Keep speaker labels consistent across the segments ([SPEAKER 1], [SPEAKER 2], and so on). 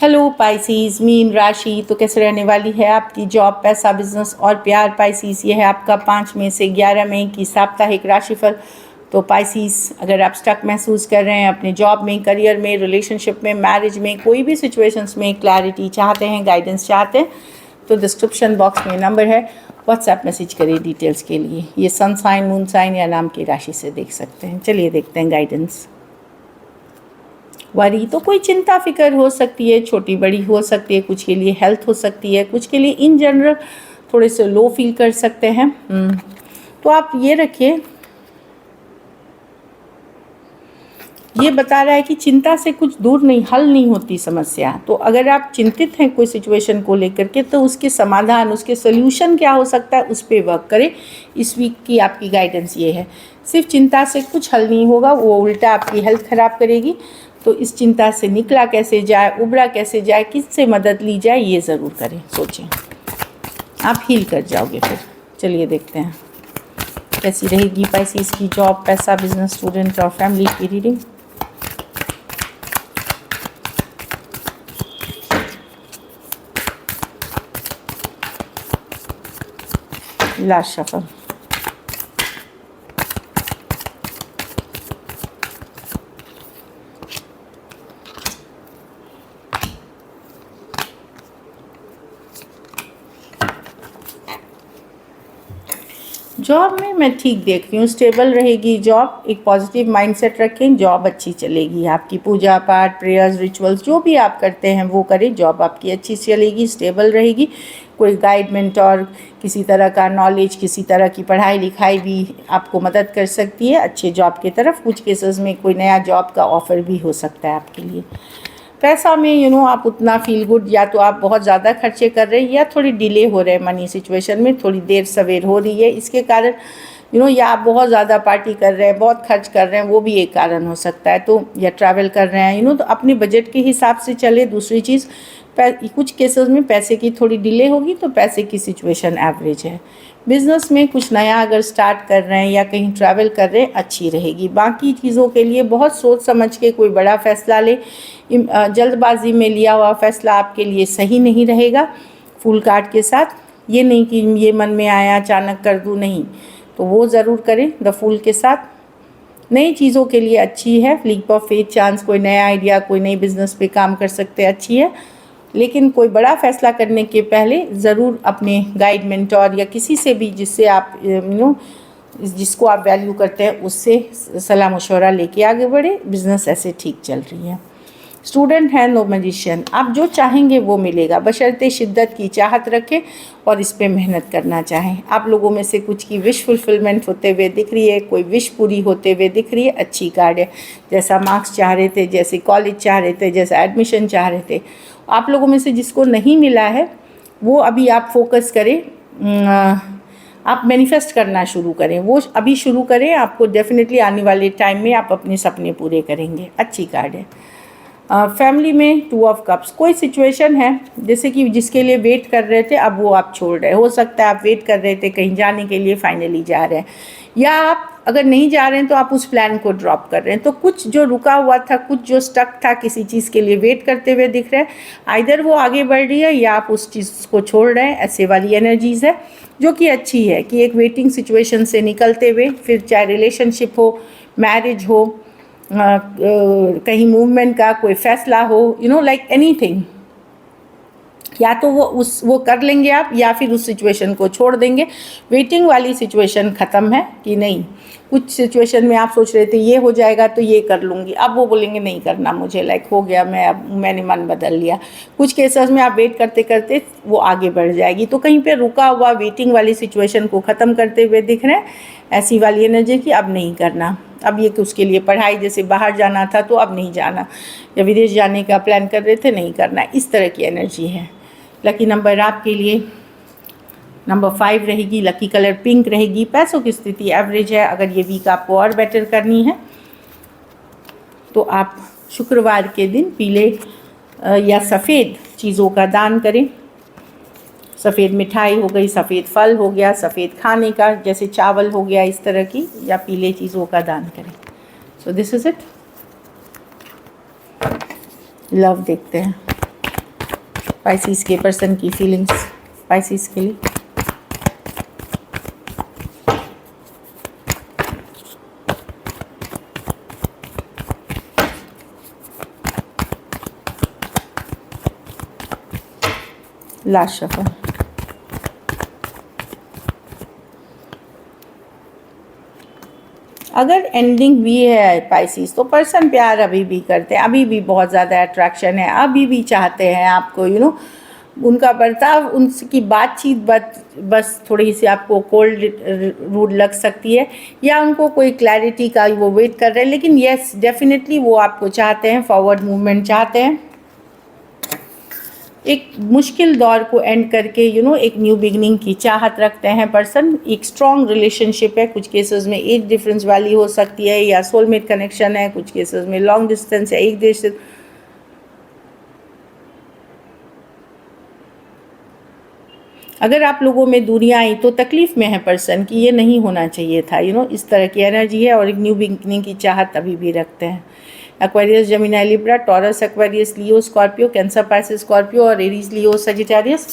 [SPEAKER 1] Hello Pisces, mean राशि तो कैसे रहने वाली है आपकी जॉब, पैसा, बिजनेस और प्यार। पाइसीज, ये है आपका 5 मई से 11 मई की साप्ताहिक राशिफल। तो पाइसीज, अगर आप स्टक महसूस कर रहे हैं अपने जॉब में, करियर में, रिलेशनशिप में, मैरिज में, कोई भी सिचुएशंस में क्लैरिटी चाहते हैं, गाइडेंस चाहते हैं, तो डिस्क्रिप्शन बॉक्स में नंबर है, व्हाट्सएप मैसेज करिए डिटेल्स के लिए। ये सन साइन, मून साइन या नाम की राशि से देख सकते हैं। चलिए देखते हैं गाइडेंस। वरी तो कोई चिंता फिक्र हो सकती है, छोटी बड़ी हो सकती है, कुछ के लिए हेल्थ हो सकती है, कुछ के लिए इन जनरल थोड़े से लो फील कर सकते हैं। तो आप ये रखिए, ये बता रहा है कि चिंता से कुछ दूर नहीं, हल नहीं होती समस्या। तो अगर आप चिंतित हैं कोई सिचुएशन को लेकर के, तो उसके समाधान, उसके सोल्यूशन क्या हो सकता है, उस पर वर्क करें। इस वीक की आपकी गाइडेंस ये है। सिर्फ चिंता से कुछ हल नहीं होगा, वो उल्टा आपकी हेल्थ ख़राब करेगी। तो इस चिंता से निकला कैसे जाए, उबरा कैसे जाए, किससे मदद ली जाए, ये ज़रूर करें, सोचें, आप हील कर जाओगे फिर। चलिए देखते हैं कैसी रहेगी पाइसीज की जॉब, पैसा, बिजनेस, स्टूडेंट और फैमिली की रीडिंग। Last shuffle. जॉब में मैं ठीक देख रही हूँ, स्टेबल रहेगी जॉब। एक पॉजिटिव माइंडसेट रखें, जॉब अच्छी चलेगी आपकी। पूजा पाठ, प्रेयर्स, रिचुअल्स जो भी आप करते हैं वो करें, जॉब आपकी अच्छी चलेगी, स्टेबल रहेगी। कोई गाइड, मेंटोर, किसी तरह का नॉलेज, किसी तरह की पढ़ाई लिखाई भी आपको मदद कर सकती है अच्छे जॉब की तरफ। कुछ केसेस में कोई नया जॉब का ऑफ़र भी हो सकता है आपके लिए। पैसा में आप उतना फील गुड, या तो आप बहुत ज़्यादा खर्चे कर रहे हैं या थोड़ी डिले हो रहे हैं मनी सिचुएशन में, थोड़ी देर सवेर हो रही है, इसके कारण या आप बहुत ज़्यादा पार्टी कर रहे हैं, बहुत खर्च कर रहे हैं, वो भी एक कारण हो सकता है। तो या ट्रैवल कर रहे हैं तो अपने बजट के हिसाब से चले। दूसरी चीज़, कुछ केसेस में पैसे की थोड़ी डिले होगी, तो पैसे की सिचुएशन एवरेज है। बिज़नेस में कुछ नया अगर स्टार्ट कर रहे हैं या कहीं ट्रैवल कर रहे हैं, अच्छी रहेगी। बाकी चीज़ों के लिए बहुत सोच समझ के कोई बड़ा फ़ैसला ले। जल्दबाजी में लिया हुआ फ़ैसला आपके लिए सही नहीं रहेगा। फूल कार्ड के साथ ये नहीं कि ये मन में आया अचानक कर दूँ, नहीं, तो वो ज़रूर करें द फूल के साथ। नई चीज़ों के लिए अच्छी है, लीप ऑफ फेथ, चांस, कोई नया आइडिया, कोई नई बिज़नेस पे काम कर सकते हैं, अच्छी है। लेकिन कोई बड़ा फ़ैसला करने के पहले ज़रूर अपने गाइड, मेंटोर या किसी से भी जिससे आप जिसको आप वैल्यू करते हैं, उससे सलाह मशवरा लेके आगे बढ़े। बिज़नेस ऐसे ठीक चल रही है। स्टूडेंट हैं, नो मैजिशियन, आप जो चाहेंगे वो मिलेगा, बशर्ते शिद्दत की चाहत रखें और इस पे मेहनत करना चाहें। आप लोगों में से कुछ की विश फुलफिलमेंट होते हुए दिख रही है, कोई विश पूरी होते हुए दिख रही है, अच्छी कार्ड है। जैसा मार्क्स चाह रहे थे, जैसे कॉलेज चाह रहे थे, जैसा एडमिशन चाह रहे थे। आप लोगों में से जिसको नहीं मिला है, वो अभी आप फोकस करें, आप मैनिफेस्ट करना शुरू करें, वो अभी शुरू करें। आपको डेफिनेटली आने वाले टाइम में आप अपने सपने पूरे करेंगे, अच्छी कार्ड है। फैमिली में 2 ऑफ कप्स, कोई सिचुएशन है जैसे कि जिसके लिए वेट कर रहे थे, अब वो आप छोड़ रहे हो सकता है आप वेट कर रहे थे कहीं जाने के लिए, फाइनली जा रहे हैं, या आप अगर नहीं जा रहे हैं तो आप उस प्लान को ड्रॉप कर रहे हैं। तो कुछ जो रुका हुआ था, कुछ जो स्टक था, किसी चीज़ के लिए वेट करते हुए दिख रहे हैं, आइदर वो आगे बढ़ रही है या आप उस चीज़ को छोड़ रहे हैं। ऐसे वाली एनर्जीज़ है जो कि अच्छी है, कि एक वेटिंग सिचुएशन से निकलते हुए फिर चाहे रिलेशनशिप हो, मैरिज हो, कहीं मूवमेंट का कोई फैसला हो, लाइक एनीथिंग, या तो वो कर लेंगे आप, या फिर उस सिचुएशन को छोड़ देंगे। वेटिंग वाली सिचुएशन ख़त्म है कि नहीं। कुछ सिचुएशन में आप सोच रहे थे ये हो जाएगा तो ये कर लूँगी, अब वो बोलेंगे नहीं करना मुझे, लाइक हो गया, मैंने मन बदल लिया। कुछ केसेस में आप वेट करते करते वो आगे बढ़ जाएगी। तो कहीं पे रुका हुआ वेटिंग वाली सिचुएशन को ख़त्म करते हुए दिख रहे हैं, ऐसी वाली एनर्जी की अब नहीं करना। अब ये कि उसके लिए पढ़ाई, जैसे बाहर जाना था तो अब नहीं जाना, या विदेश जाने का प्लान कर रहे थे, नहीं करना, इस तरह की एनर्जी है। लकी नंबर आपके लिए नंबर 5 रहेगी, लकी कलर पिंक रहेगी। पैसों की स्थिति एवरेज है। अगर ये वीक आपको और बेटर करनी है तो आप शुक्रवार के दिन पीले या सफ़ेद चीज़ों का दान करें। सफ़ेद मिठाई हो गई, सफ़ेद फल हो गया, सफ़ेद खाने का जैसे चावल हो गया, इस तरह की, या पीले चीज़ों का दान करें। So this is it. Love देखते हैं। पाइसिस के पर्सन की फीलिंग्स पाइसिस के लिए। Last shuffle. अगर एंडिंग भी है पाइसिस तो पर्सन प्यार अभी भी करते हैं, अभी भी बहुत ज़्यादा अट्रैक्शन है, अभी भी चाहते हैं आपको, उनका बर्ताव, उनकी बातचीत बस थोड़ी सी आपको कोल्ड रूड लग सकती है, या उनको कोई क्लैरिटी का वो वेट कर रहे हैं, लेकिन यस डेफिनेटली वो आपको चाहते हैं, फॉरवर्ड मूवमेंट चाहते हैं। एक मुश्किल दौर को एंड करके एक न्यू बिगनिंग की चाहत रखते हैं पर्सन। एक स्ट्रॉन्ग रिलेशनशिप है, कुछ केसेस में एज डिफरेंस वाली हो सकती है या सोलमेट कनेक्शन है, कुछ केसेस में लॉन्ग डिस्टेंस है, एक देश से। अगर आप लोगों में दूरियां आई तो तकलीफ में है पर्सन कि ये नहीं होना चाहिए था, इस तरह की एनर्जी है, और एक न्यू बिगनिंग की चाहत अभी भी रखते हैं। Aquarius, Gemini, Libra, Taurus, Aquarius, Leo, Scorpio, Cancer, Pisces, Scorpio और एरीज, लियो, सजिटेरियस।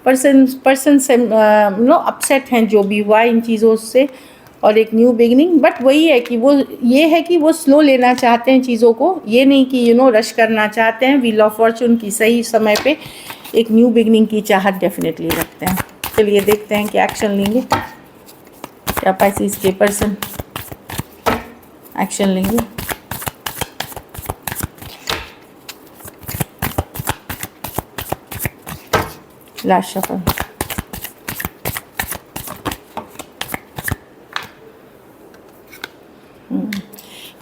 [SPEAKER 1] पर्सन से अपसेट हैं जो भी हुआ इन चीज़ों से, और एक न्यू बिगनिंग, बट वही है कि वो स्लो लेना चाहते हैं चीज़ों को, ये नहीं कि रश करना चाहते हैं। व्हील ऑफ फॉर्चून की सही समय पे एक न्यू बिगनिंग की चाहत डेफिनेटली रखते हैं। चलिए देखते हैं कि एक्शन लेंगे, क्या पाइसिस के पर्सन एक्शन लेंगे। Last shuffle.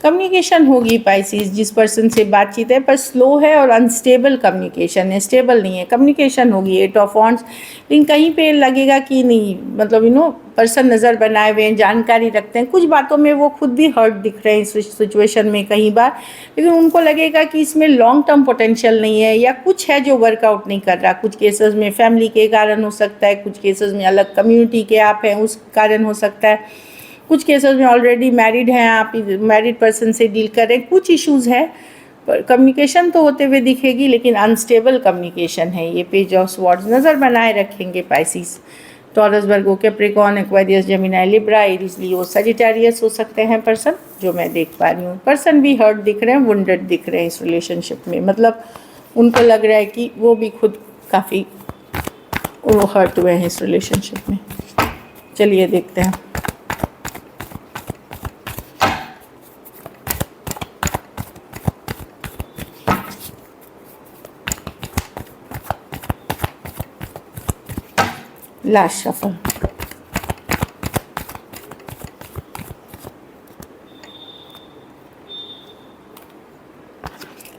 [SPEAKER 1] कम्युनिकेशन होगी पाइसिस, जिस पर्सन से बातचीत है पर स्लो है और अनस्टेबल कम्युनिकेशन है, स्टेबल नहीं है। कम्युनिकेशन होगी 8 ऑफ वॉन्ड्स, लेकिन कहीं पे लगेगा कि नहीं, मतलब पर्सन नज़र बनाए हुए हैं, जानकारी रखते हैं, कुछ बातों में वो खुद भी हर्ट दिख रहे हैं इस सिचुएशन में कई बार, लेकिन उनको लगेगा कि इसमें लॉन्ग टर्म पोटेंशियल नहीं है, या कुछ है जो वर्कआउट नहीं कर रहा। कुछ केसेस में फैमिली के कारण हो सकता है, कुछ केसेस में अलग कम्युनिटी के आप हैं उस कारण हो सकता है, कुछ केसेस में ऑलरेडी मैरिड हैं आप, मैरिड पर्सन से डील कर रहे हैं, कुछ इश्यूज़ है। पर कम्युनिकेशन तो होते हुए दिखेगी, लेकिन अनस्टेबल कम्युनिकेशन है। ये पेज ऑफ स्वॉर्ड्स नज़र बनाए रखेंगे Pisces. Taurus, Virgo, Capricorn, Aquarius, Gemini, Libra, Aries, Leo, Sagittarius हो सकते हैं पर्सन, जो मैं देख पा रही हूँ। पर्सन भी हर्ट दिख रहे हैं, वुंडेड दिख रहे हैं इस रिलेशनशिप में, मतलब उनको लग रहा है कि वो भी खुद काफ़ी हर्ट हुए हैं इस रिलेशनशिप में। चलिए देखते हैं। Last shuffle.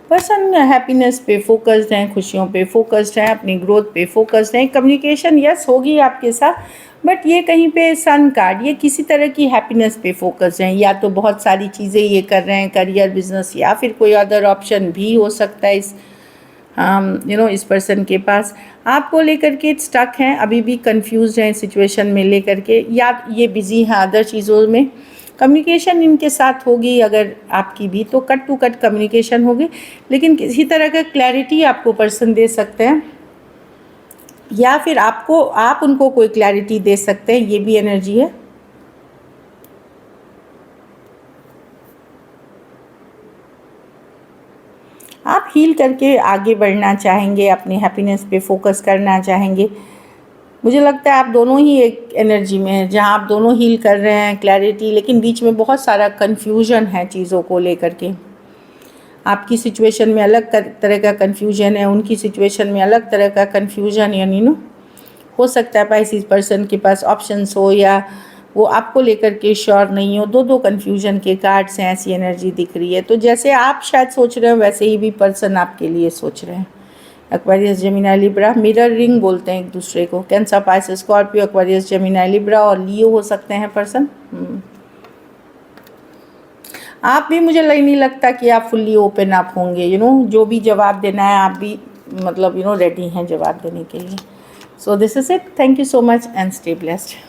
[SPEAKER 1] पर्सन हैप्पीनेस पे फोकस्ड हैं, खुशियों पे फोकस्ड हैं, अपनी ग्रोथ पे फोकस्ड हैं। कम्युनिकेशन यस होगी आपके साथ, बट ये कहीं पे सन कार्ड, ये किसी तरह की हैप्पीनेस पे फोकस्ड हैं, या तो बहुत सारी चीज़ें ये कर रहे हैं, करियर, बिजनेस, या फिर कोई अदर ऑप्शन भी हो सकता है इस इस पर्सन के पास। आपको लेकर के स्टक हैं, अभी भी कंफ्यूज हैं सिचुएशन में लेकर के, या ये बिजी हैं अदर चीज़ों में। कम्युनिकेशन इनके साथ होगी, अगर आपकी भी तो कट टू कट कम्युनिकेशन होगी, लेकिन किसी तरह का क्लैरिटी आपको पर्सन दे सकते हैं, या फिर आप उनको कोई क्लैरिटी दे सकते हैं, ये भी एनर्जी है। आप हील करके आगे बढ़ना चाहेंगे, अपनी हैप्पीनेस पे फोकस करना चाहेंगे। मुझे लगता है आप दोनों ही एक एनर्जी में हैं, जहाँ आप दोनों हील कर रहे हैं, क्लैरिटी, लेकिन बीच में बहुत सारा कन्फ्यूजन है चीज़ों को लेकर के। आपकी सिचुएशन में अलग तरह का कन्फ्यूजन है, उनकी सिचुएशन में अलग तरह का कन्फ्यूजन, यानी हो सकता है पाइसिस पर्सन के पास ऑप्शंस हो, या वो आपको लेकर के श्योर नहीं हो। दो कन्फ्यूजन के कार्ड्स हैं, ऐसी एनर्जी दिख रही है। तो जैसे आप शायद सोच रहे हो, वैसे ही भी पर्सन आपके लिए सोच रहे हैं। Aquarius, Gemini, Libra, mirror ring बोलते हैं एक दूसरे को। Cancer, Pisces, Scorpio, Aquarius, Gemini, Libra और लियो हो सकते हैं पर्सन। आप भी, मुझे नहीं लगता कि आप फुल्ली ओपन अप होंगे, जो भी जवाब देना है आप भी मतलब रेडी हैं जवाब देने के लिए। So this is it, thank you so much and stay blessed.